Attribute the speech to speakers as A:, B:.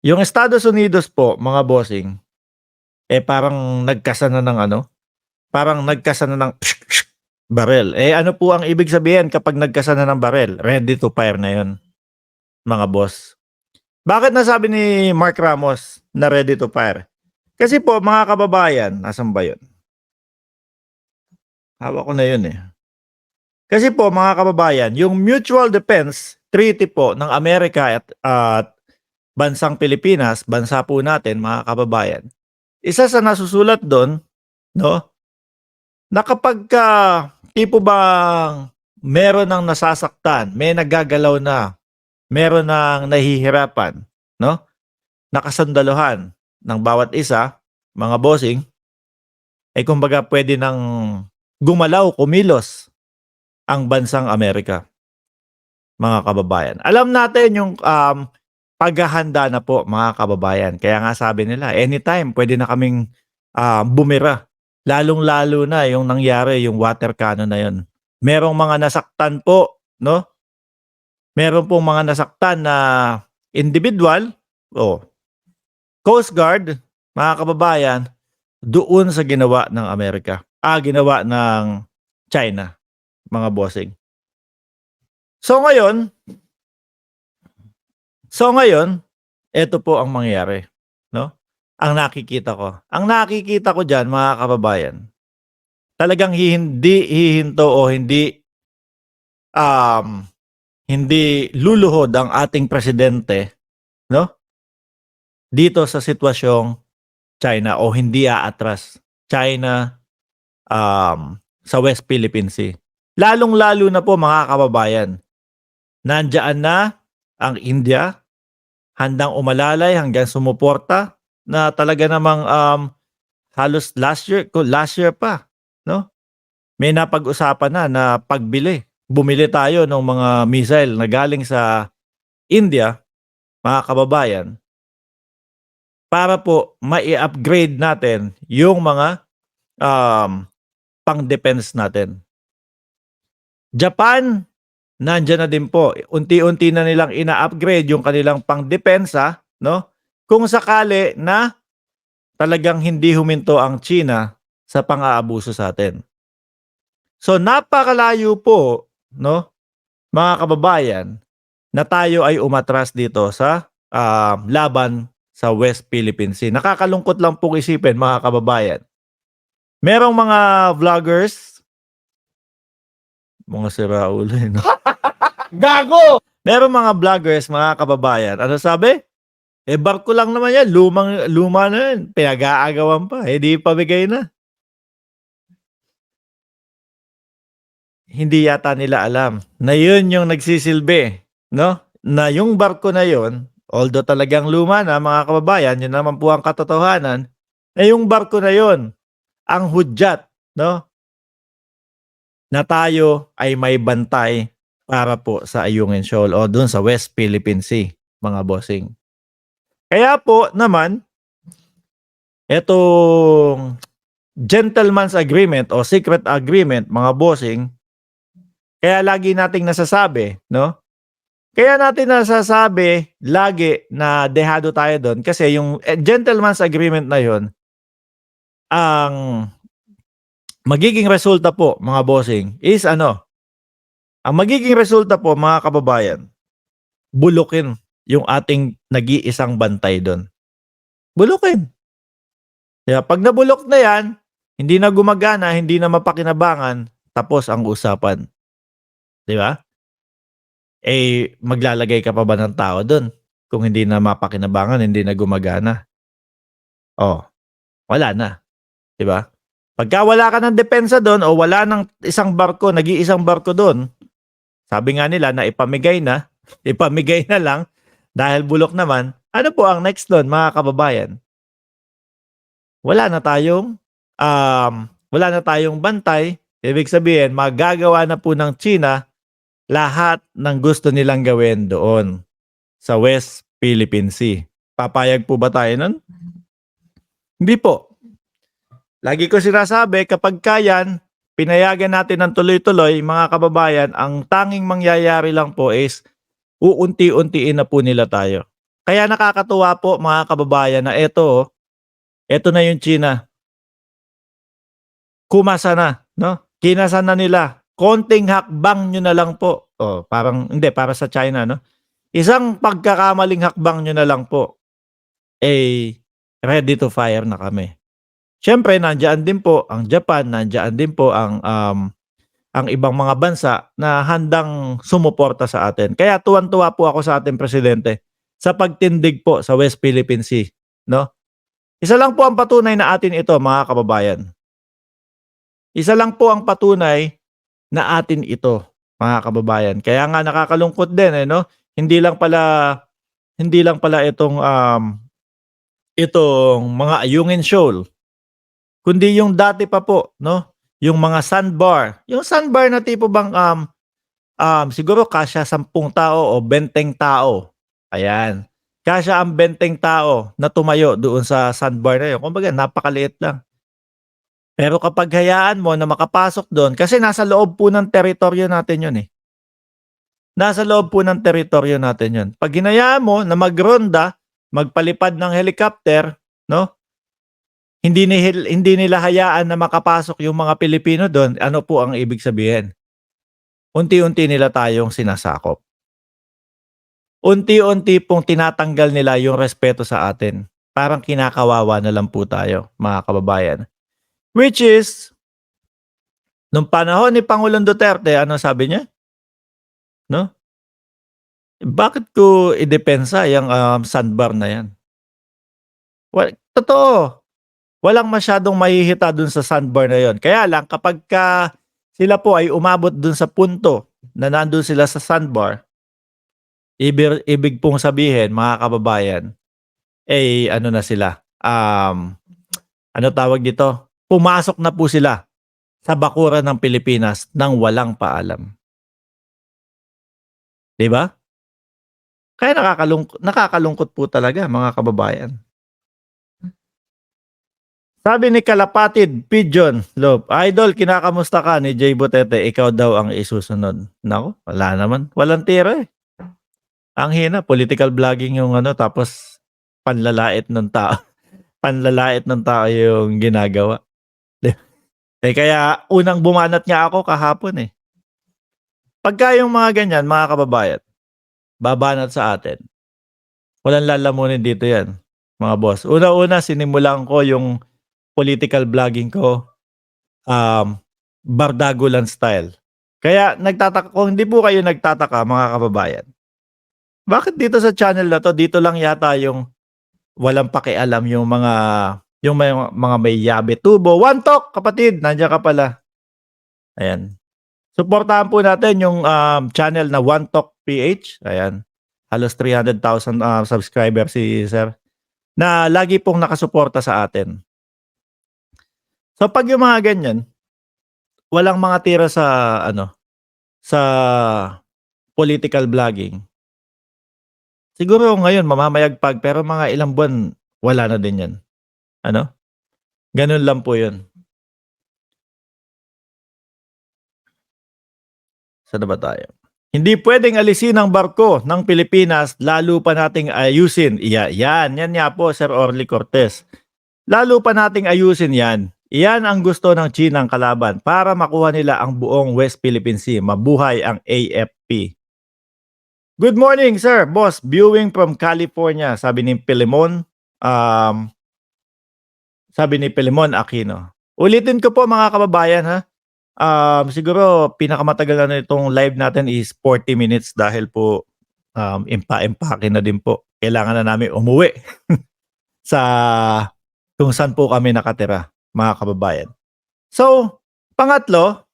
A: Yung Estados Unidos po, mga bossing, parang nagkasa na ng ano, parang nagkasa na ng barel. Ano po ang ibig sabihin kapag nagkasa na ng barel? Ready to fire na yun, mga boss. Bakit nasabi ni Mark Ramos na ready to fire? Kasi po, mga kababayan, nasan ba yun? Hawak ko na yun eh. Kasi po, mga kababayan, yung Mutual Defense Treaty po ng Amerika at bansang Pilipinas, bansa po natin, mga kababayan, isa sa nasusulat doon, no, na kapagka tipo bang meron ng nasasaktan, may naggagalaw na, meron ng nahihirapan, no, nakasandaluhan ng bawat isa, mga bossing, kumbaga pwede nang gumalaw, kumilos ang bansang Amerika, mga kababayan. Alam natin yung paghahanda na po, mga kababayan. Kaya nga sabi nila, anytime pwede na kaming bumira. Lalong-lalo na yung nangyari, yung water cannon na yun. Merong mga nasaktan po, no? Meron pong mga nasaktan na individual, Coast Guard, mga kababayan, doon sa ginawa ng Amerika. Ginawa ng China, mga bossing. So ngayon, ito po ang mangyayari, no? Ang nakikita ko. Ang nakikita ko diyan, mga kababayan, talagang hindi hihinto o hindi luluhod ang ating presidente, no? Dito sa sitwasyong China o hindi aatras China sa West Philippine Sea. Lalong-lalo na po, mga kababayan, nandiyan na ang India, handang umalalay hanggang sumuporta na talaga namang halos last year pa, no? May napag-usapan na pagbili. Bumili tayo ng mga missile na galing sa India, mga kababayan, para po mai-upgrade natin yung mga pang-defense natin. Japan, nandiyan na din po. Unti-unti na nilang ina-upgrade yung kanilang pang-depensa, no? Kung sakali na talagang hindi huminto ang China sa pang-aabuso sa atin. So napakalayo po, no, mga kababayan, na tayo ay umatras dito sa laban sa West Philippine Sea. Nakakalungkot lang pong isipin, mga kababayan. Merong mga vloggers, mga siraulo, no?
B: Gago!
A: Merong mga vloggers, mga kababayan, ano sabi? Barko lang naman yan, luma na yan, pinag-aagawan pa, di pabigay na. Hindi yata nila alam na yun yung nagsisilbi, no? Na yung barko na yun, although talagang luma na, mga kababayan, yun naman po ang katotohanan, na yung barko na yun, ang hudyat, no? Na tayo ay may bantay para po sa Ayungin Shoal o dun sa West Philippine Sea, mga bossing. Kaya po naman, etong gentleman's agreement o secret agreement, mga bossing, kaya lagi nating nasasabi, no? Kaya natin nasasabi lagi na dehado tayo doon kasi yung gentleman's agreement na yon, ang magiging resulta po, mga bossing, is ano? Ang magiging resulta po, mga kababayan, bulukin yung ating nag-iisang bantay doon. Bulukin. Kaya pag nabulok na yan, hindi na gumagana, hindi na mapakinabangan, tapos ang usapan. Di ba? Maglalagay ka pa ba ng tao doon kung hindi na mapakinabangan, hindi na gumagana? Wala na. Di ba? Pagka wala ka ng depensa doon o wala ng isang barko, nag-iisang barko doon, sabi nga nila na ipamigay na lang dahil bulok naman, ano po ang next doon, mga kababayan? Wala na tayong bantay. Ibig sabihin, magagawa na po ng China lahat ng gusto nilang gawin doon sa West Philippine Sea. Papayag po ba tayo nun? Hindi po. Lagi ko sinasabi, kapag kayan, pinayagan natin ng tuloy-tuloy, mga kababayan, ang tanging mangyayari lang po is uunti-untiin na po nila tayo. Kaya nakakatuwa po mga kababayan na eto na yung China. Kumasa na, no? Kinasan na nila. Konting hakbang nyo na lang po. Parang hindi para sa China, no? Isang pagkakamaling hakbang nyo na lang po. Ready to fire na kami. Siyempre, nandiyan din po ang Japan, nandiyan din po ang ibang mga bansa na handang sumuporta sa atin. Kaya tuwan-tuwa po ako sa ating presidente sa pagtindig po sa West Philippine Sea, no? Isa lang po ang patunay na atin ito, mga kababayan. Isa lang po ang patunay na atin ito, mga kababayan. Kaya nga nakakalungkot din, no? Hindi lang pala itong mga Ayungin Shoal, kundi yung dati pa po, no? Yung mga sandbar. Yung sandbar na tipo bang siguro kasya 10 tao o 20 tao. Ayan. Kasya ang 20 tao na tumayo doon sa sandbar na yun. Kumbaga, napakaliit lang. Pero kapag hayaan mo na makapasok doon, kasi nasa loob po ng teritoryo natin yun eh. Nasa loob po ng teritoryo natin yun. Pag hinayaan mo na magronda, magpalipad ng helicopter, no? Hindi nila hayaan na makapasok yung mga Pilipino doon. Ano po ang ibig sabihin? Unti-unti nila tayong sinasakop. Unti-unti pong tinatanggal nila yung respeto sa atin. Parang kinakawawa na lang po tayo, mga kababayan. Which is, nung panahon ni Pangulong Duterte, ano sabi niya? No? Bakit ko idepensa yung sandbar na yan? Well, totoo. Walang masyadong mahihita dun sa sandbar na yon. Kaya lang, kapag sila po ay umabot dun sa punto na nandun sila sa sandbar, ibig pong sabihin, mga kababayan, ano na sila, ano tawag dito? Pumasok na po sila sa bakuran ng Pilipinas nang walang paalam. Diba? Kaya nakakalungkot po talaga, mga kababayan. Sabi ni Kalapatid, Pigeon, Love, Idol, kinakamusta ka ni Jay Butete? Ikaw daw ang isusunod. Nako, wala naman. Walang tira eh. Ang hina, political vlogging yung tapos panlalait ng tao. Panlalait ng tao yung ginagawa. Kaya unang bumanat niya ako kahapon eh. Pagka yung mga ganyan, mga kababayan, babanat sa atin, walang lalamunin dito yan, mga boss. Una-una, sinimulan ko yung political vlogging ko, Bardagulan style. Kaya nagtataka, kung hindi po kayo nagtataka, mga kababayan, bakit dito sa channel na to, dito lang yata yung walang pakialam yung mga may yabe tubo. One Talk, kapatid, nandiyan ka pala. Ayan. Suportahan po natin yung channel na One Talk PH. Ayan. Halos 300,000 subscriber si sir, na lagi pong nakasuporta sa atin. So pag yung mga ganyan, walang mga tira sa sa political vlogging. Siguro ngayon mamamayagpag, pero mga ilang buwan wala na din 'yan. Ganun lang po 'yun. Saan na ba tayo? Hindi pwedeng alisin ang barko ng Pilipinas, lalo pa nating ayusin. Yan nga po, Sir Orly Cortez. Lalo pa nating ayusin yan. Iyan ang gusto ng Chinang kalaban para makuha nila ang buong West Philippine Sea. Mabuhay ang AFP. Good morning, sir. Boss, viewing from California, sabi ni Pilemon. Sabi ni Pilemon Aquino. Ulitin ko po, mga kababayan, ha. Siguro pinakamatagal na itong live natin is 40 minutes dahil po impake na din po. Kailangan na namin umuwi sa kung saan po kami nakatira, mga kababayan. So, pangatlo,